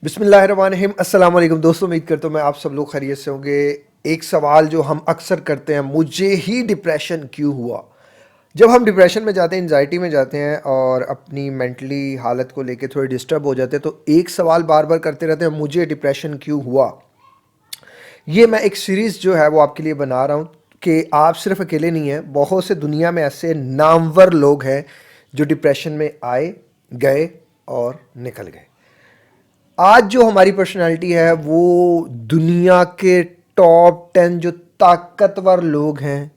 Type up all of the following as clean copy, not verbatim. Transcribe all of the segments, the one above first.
बिस्मिल्लाहिर्रहमानिर्रहीम। अस्सलाम वालेकुम दोस्तों, उम्मीद करता हूँ मैं आप सब लोग खैरियत से होंगे। एक सवाल जो हम अक्सर करते हैं, मुझे ही डिप्रेशन क्यों हुआ। जब हम डिप्रेशन में जाते हैं, एंजाइटी में जाते हैं और अपनी मेंटली हालत को लेके थोड़े डिस्टर्ब हो जाते हैं, तो एक सवाल बार बार करते रहते हैं, मुझे डिप्रेशन क्यों हुआ। ये मैं एक सीरीज़ जो है वो आपके लिए बना रहा हूँ कि आप सिर्फ अकेले नहीं हैं, बहुत से दुनिया में ऐसे नामवर लोग हैं जो डिप्रेशन में आए, गए और निकल गए। आज जो हमारी पर्सनालिटी है वो दुनिया के टॉप 10 जो ताकतवर लोग हैं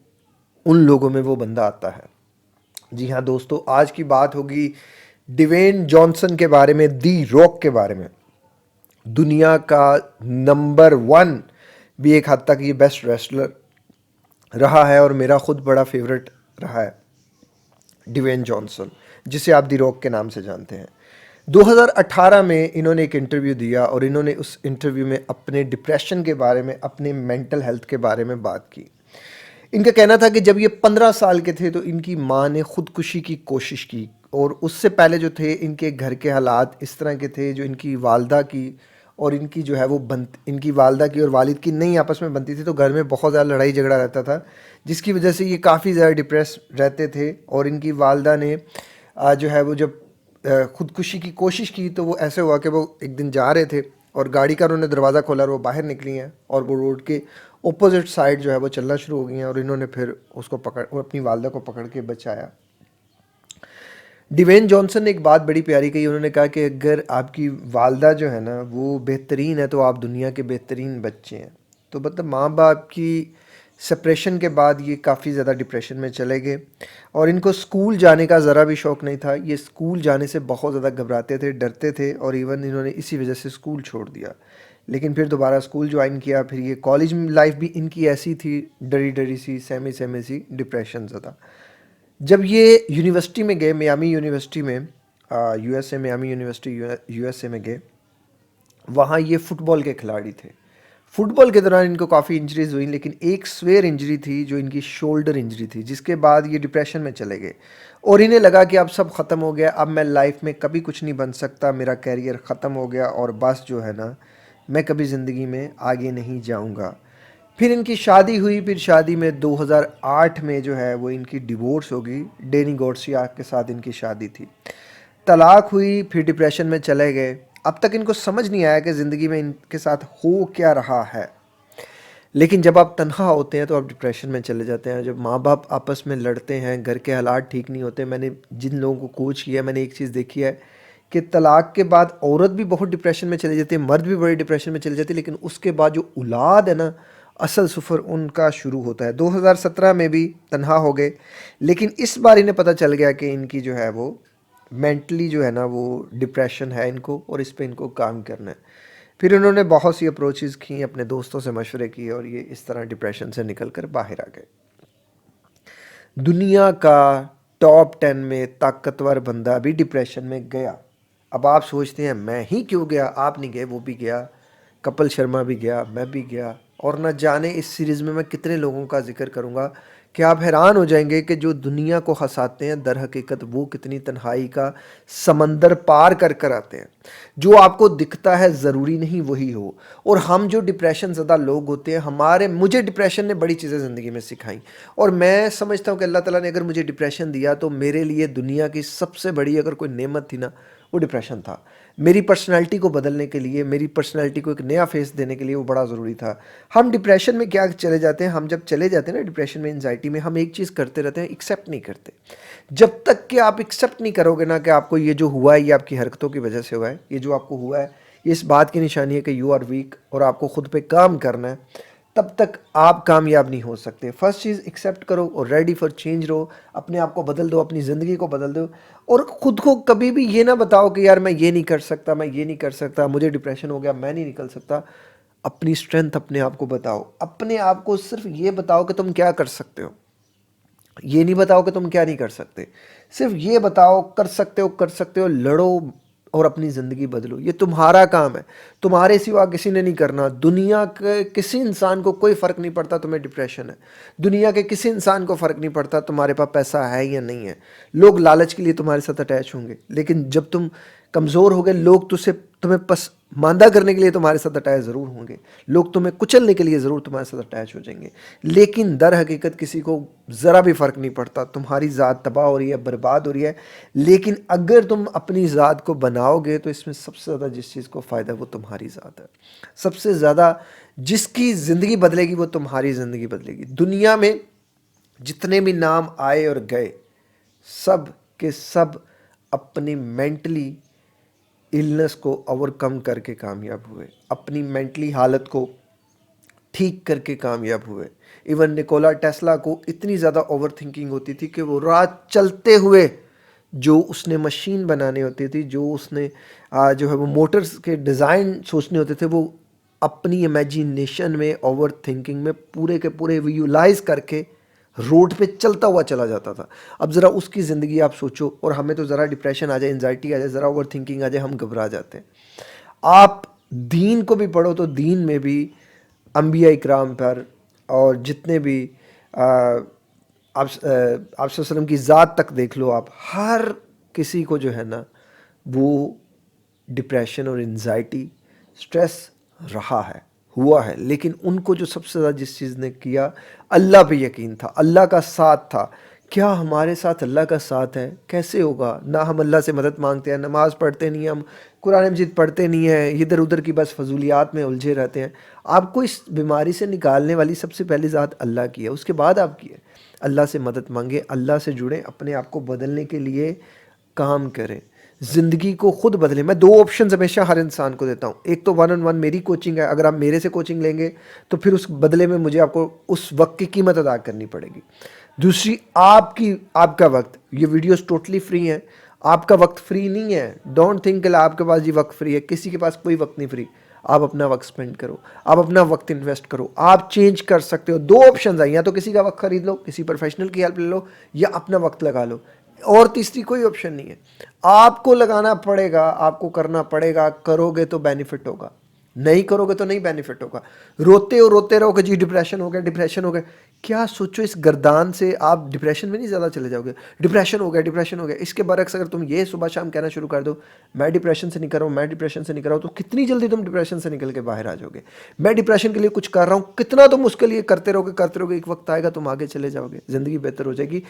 उन लोगों में वो बंदा आता है। जी हाँ दोस्तों, आज की बात होगी डिवेन जॉनसन के बारे में, दी रॉक के बारे में। दुनिया का नंबर 1 भी एक हद तक ये बेस्ट रेसलर रहा है और मेरा खुद बड़ा फेवरेट रहा है डिवेन जॉनसन, जिसे आप दी रॉक के नाम से जानते हैं। 2018 में इन्होंने एक इंटरव्यू दिया और इन्होंने उस इंटरव्यू में अपने डिप्रेशन के बारे में, अपने मेंटल हेल्थ के बारे में बात की। इनका कहना था कि जब ये 15 साल के थे तो इनकी माँ ने खुदकुशी की कोशिश की, और उससे पहले जो थे इनके घर के हालात इस तरह के थे, जो इनकी वालदा की और इनकी जो है वो इनकी वालदा की और वालिद की नहीं आपस में बनती थी, तो घर में बहुत ज़्यादा लड़ाई झगड़ा रहता था, जिसकी वजह से ये काफ़ी ज़्यादा डिप्रेस रहते थे। और इनकी वालदा ने जो है वो जब खुदकुशी की कोशिश की तो वो ऐसे हुआ कि वो एक दिन जा रहे थे और गाड़ी का उन्होंने दरवाज़ा खोला और वो बाहर निकली हैं और वो रोड के ऑपोजिट साइड जो है वो चलना शुरू हो गई हैं, और इन्होंने फिर उसको वो अपनी वालदा को पकड़ के बचाया। डिवेन जॉनसन ने एक बात बड़ी प्यारी कही, उन्होंने कहा कि अगर आपकी वालदा जो है ना वो बेहतरीन है तो आप दुनिया के बेहतरीन बच्चे हैं। तो मतलब माँ बाप की सेपरेशन के बाद ये काफ़ी ज़्यादा डिप्रेशन में चले गए और इनको स्कूल जाने का ज़रा भी शौक़ नहीं था। ये स्कूल जाने से बहुत ज़्यादा घबराते थे, डरते थे, और इवन इन्होंने इसी वजह से स्कूल छोड़ दिया। लेकिन फिर दोबारा स्कूल ज्वाइन किया। फिर ये कॉलेज लाइफ भी इनकी ऐसी थी, डरी डरी सी, सहमी सहमी सी, डिप्रेशन ज़्यादा। जब ये यूनिवर्सिटी में गए, मियामी यूनिवर्सिटी में, यूएसए, मियामी यूनिवर्सिटी यूएसए में गए, वहाँ ये फ़ुटबॉल के खिलाड़ी थे। फुटबॉल के दौरान इनको काफ़ी इंजरीज हुई, लेकिन एक स्वेयर इंजरी थी जो इनकी शोल्डर इंजरी थी, जिसके बाद ये डिप्रेशन में चले गए और इन्हें लगा कि अब सब ख़त्म हो गया, अब मैं लाइफ में कभी कुछ नहीं बन सकता, मेरा कैरियर ख़त्म हो गया और बस जो है ना, मैं कभी ज़िंदगी में आगे नहीं जाऊंगा। फिर इनकी शादी हुई। फिर शादी में 2008 में जो है वो इनकी डिवोर्स हो गई। डेनी गोर्सिया के साथ इनकी शादी थी। तलाक हुई। फिर डिप्रेशन में चले गए। अब तक इनको समझ नहीं आया कि ज़िंदगी में इनके साथ हो क्या रहा है। लेकिन जब आप तन्हा होते हैं तो आप डिप्रेशन में चले जाते हैं। जब माँ बाप आपस में लड़ते हैं, घर के हालात ठीक नहीं होते, मैंने जिन लोगों को कोच किया, मैंने एक चीज़ देखी है कि तलाक के बाद औरत भी बहुत डिप्रेशन में चले जाती है, मर्द भी बड़े डिप्रेशन में चले जाते हैं, लेकिन उसके बाद जो औलाद है ना, असल सफ़र उनका शुरू होता है। 2017 में भी तन्हा हो गए, लेकिन इस बार इन्हें पता चल गया कि इनकी जो है वो मेंटली जो है ना वो डिप्रेशन है इनको, और इस पे इनको काम करना है। फिर उन्होंने बहुत सी अप्रोचेज़ की, अपने दोस्तों से मशवरे किए, और ये इस तरह डिप्रेशन से निकल कर बाहर आ गए। दुनिया का टॉप 10 में ताकतवर बंदा भी डिप्रेशन में गया। अब आप सोचते हैं मैं ही क्यों गया, आप नहीं गए, वो भी गया, कपिल शर्मा भी गया, मैं भी गया, और न जाने इस सीरीज़ में मैं कितने लोगों का जिक्र करूंगा कि आप हैरान हो जाएंगे कि जो दुनिया को हंसाते हैं दर हकीकत वो कितनी तन्हाई का समंदर पार कर कर आते हैं। जो आपको दिखता है ज़रूरी नहीं वही हो। और हम जो डिप्रेशन ज़्यादा लोग होते हैं, मुझे डिप्रेशन ने बड़ी चीज़ें ज़िंदगी में सिखाई, और मैं समझता हूँ कि अल्लाह ताला ने अगर मुझे डिप्रेशन दिया तो मेरे लिए दुनिया की सबसे बड़ी अगर कोई नेमत थी ना, वो डिप्रेशन था। मेरी पर्सनैलिटी को बदलने के लिए, मेरी पर्सनैलिटी को एक नया फेस देने के लिए वो बड़ा ज़रूरी था। हम डिप्रेशन में क्या चले जाते हैं, हम जब चले जाते हैं ना डिप्रेशन में, एंजाइटी में, हम एक चीज़ करते रहते हैं, एक्सेप्ट नहीं करते। जब तक कि आप एक्सेप्ट नहीं करोगे ना कि आपको ये जो हुआ है ये आपकी हरकतों की वजह से हुआ है, ये जो आपको हुआ है ये इस बात की निशानी है कि यू आर वीक और आपको खुद पे काम करना है, तब तक आप कामयाब नहीं हो सकते। फर्स्ट चीज़ एक्सेप्ट करो और रेडी फॉर चेंज रहो। अपने आप को बदल दो, अपनी ज़िंदगी को बदल दो, और ख़ुद को कभी भी ये ना बताओ कि यार मैं ये नहीं कर सकता, मैं ये नहीं कर सकता, मुझे डिप्रेशन हो गया, मैं नहीं निकल सकता। अपनी स्ट्रेंथ अपने आप को बताओ। अपने आप को सिर्फ ये बताओ कि तुम क्या कर सकते हो, ये नहीं बताओ कि तुम क्या नहीं कर सकते। सिर्फ ये बताओ कर सकते हो, कर सकते हो, लड़ो और अपनी ज़िंदगी बदलो। ये तुम्हारा काम है, तुम्हारे सिवा किसी ने नहीं करना। दुनिया के किसी इंसान को कोई फ़र्क नहीं पड़ता तुम्हें डिप्रेशन है। दुनिया के किसी इंसान को फ़र्क नहीं पड़ता तुम्हारे पास पैसा है या नहीं है। लोग लालच के लिए तुम्हारे साथ अटैच होंगे, लेकिन जब तुम कमज़ोर हो गए, लोग तुम्हें पसमानदा करने के लिए तुम्हारे साथ अटैच ज़रूर होंगे, लोग तुम्हें कुचलने के लिए ज़रूर तुम्हारे साथ अटैच हो जाएंगे, लेकिन दर हकीकत किसी को ज़रा भी फ़र्क नहीं पड़ता। तुम्हारी ज़ात तबाह हो रही है, बर्बाद हो रही है, लेकिन अगर तुम अपनी ज़ात को बनाओगे तो इसमें सबसे ज़्यादा जिस चीज़ को फ़ायदा है वो तुम्हारी ज़ात है। सबसे ज़्यादा जिसकी ज़िंदगी बदलेगी वो तुम्हारी ज़िंदगी बदलेगी। दुनिया में जितने भी नाम आए और गए, सब के सब अपनी मेंटली इलनेस को ओवरकम करके कामयाब हुए, अपनी मेंटली हालत को ठीक करके कामयाब हुए। इवन निकोला टेस्ला को इतनी ज़्यादा ओवर थिंकिंग होती थी कि वो रात चलते हुए जो उसने मशीन बनानी होती थी, जो उसने जो है वो मोटर्स के डिज़ाइन सोचने होते थे, वो अपनी इमेजिनेशन में, ओवर थिंकिंग में पूरे के पूरे विजुलाइज करके रोड पे चलता हुआ चला जाता था। अब ज़रा उसकी ज़िंदगी आप सोचो, और हमें तो ज़रा डिप्रेशन आ जाए, एंजाइटी आ जाए, ज़रा ओवर थिंकिंग आ जाए, हम घबरा जाते हैं। आप दीन को भी पढ़ो तो दीन में भी अम्बिया इकराम पर और जितने भी आप वसल्लम की ज़ात तक देख लो आप, हर किसी को जो है ना वो डिप्रेशन और एंजाइटी, स्ट्रेस रहा है, हुआ है, लेकिन उनको जो सबसे ज़्यादा जिस चीज़ ने किया, अल्लाह पे यकीन था, अल्लाह का साथ था। क्या हमारे साथ अल्लाह का साथ है? कैसे होगा? ना हम अल्लाह से मदद मांगते हैं, नमाज पढ़ते नहीं हैं, हम कुरान मजीद पढ़ते नहीं हैं, इधर उधर की बस फजूलियात में उलझे रहते हैं। आपको इस बीमारी से निकालने वाली सबसे पहली ज़ात अल्लाह की है, उसके बाद आपकी है। अल्लाह से मदद मांगे, अल्लाह से जुड़ें, अपने आप को बदलने के लिए काम करें, ज़िंदगी को खुद बदलें। मैं दो ऑप्शन हमेशा हर इंसान को देता हूँ। एक तो 1-on-1 मेरी कोचिंग है, अगर आप मेरे से कोचिंग लेंगे तो फिर उस बदले में मुझे आपको उस वक्त की कीमत अदा करनी पड़ेगी। दूसरी आपका वक्त, ये वीडियोस टोटली फ्री हैं, आपका वक्त फ्री नहीं है। डोंट थिंक आपके पास ये वक्त फ्री है, किसी के पास कोई वक्त नहीं फ्री। आप अपना वक्त स्पेंड करो, आप अपना वक्त इन्वेस्ट करो, आप चेंज कर सकते हो। दो ऑप्शन है, या तो किसी का वक्त खरीद लो, किसी प्रोफेशनल की हेल्प ले लो, या अपना वक्त लगा लो, और तीसरी कोई ऑप्शन नहीं है। आपको लगाना पड़ेगा, आपको करना पड़ेगा, करोगे तो बेनिफिट होगा, नहीं करोगे तो नहीं बेनिफिट होगा। रोते हो, रोते रहोगे जी डिप्रेशन हो गया, डिप्रेशन हो गया, क्या सोचो इस गर्दान से आप डिप्रेशन में नहीं ज़्यादा चले जाओगे। डिप्रेशन हो गया, डिप्रेशन हो गया, इसके बरक्स अगर तुम ये सुबह शाम कहना शुरू कर दो, मैं डिप्रेशन से निकल रहा हूँ, मैं डिप्रेशन से निकल रहा हूँ, तो कितनी जल्दी तुम डिप्रेशन से निकल के बाहर आ जाओगे। मैं डिप्रेशन के लिए कुछ कर रहा हूँ, कितना तुम उसके लिए करते रहोगे, एक वक्त आएगा तुम आगे चले जाओगे, ज़िंदगी बेहतर हो जाएगी।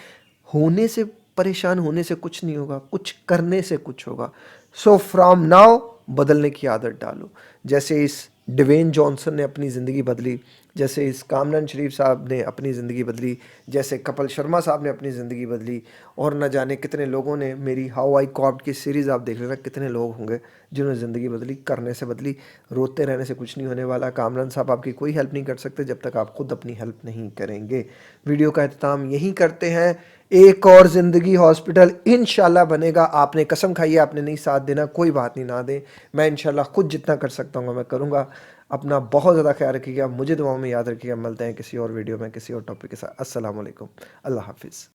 होने से, परेशान होने से कुछ नहीं होगा, कुछ करने से कुछ होगा। सो फ्रॉम नाउ बदलने की आदत डालो। जैसे इस डिवेन जॉनसन ने अपनी ज़िंदगी बदली, जैसे इस कामरान शरीफ साहब ने अपनी ज़िंदगी बदली, जैसे कपिल शर्मा साहब ने अपनी ज़िंदगी बदली, और न जाने कितने लोगों ने, मेरी हाउ आई कॉप्ड की सीरीज़ आप देख लेना, कितने लोग होंगे जिन्होंने ज़िंदगी बदली, करने से बदली। रोते रहने से कुछ नहीं होने वाला। कामरान साहब आपकी कोई हेल्प नहीं कर सकते जब तक आप खुद अपनी हेल्प नहीं करेंगे। वीडियो का अख्ताम यहीं करते हैं। एक और ज़िंदगी हॉस्पिटल इंशाल्लाह बनेगा। आपने कसम खाई है, आपने नहीं साथ देना, कोई बात नहीं, ना दें। मैं इंशाल्लाह खुद जितना कर सकता हूँ मैं करूँगा। अपना बहुत ज़्यादा ख्याल रखिएगा, मुझे दुआओं में याद रखिएगा। मिलते हैं किसी और वीडियो में किसी और टॉपिक के साथ। अस्सलाम वालेकुम, अल्लाह हाफिज़।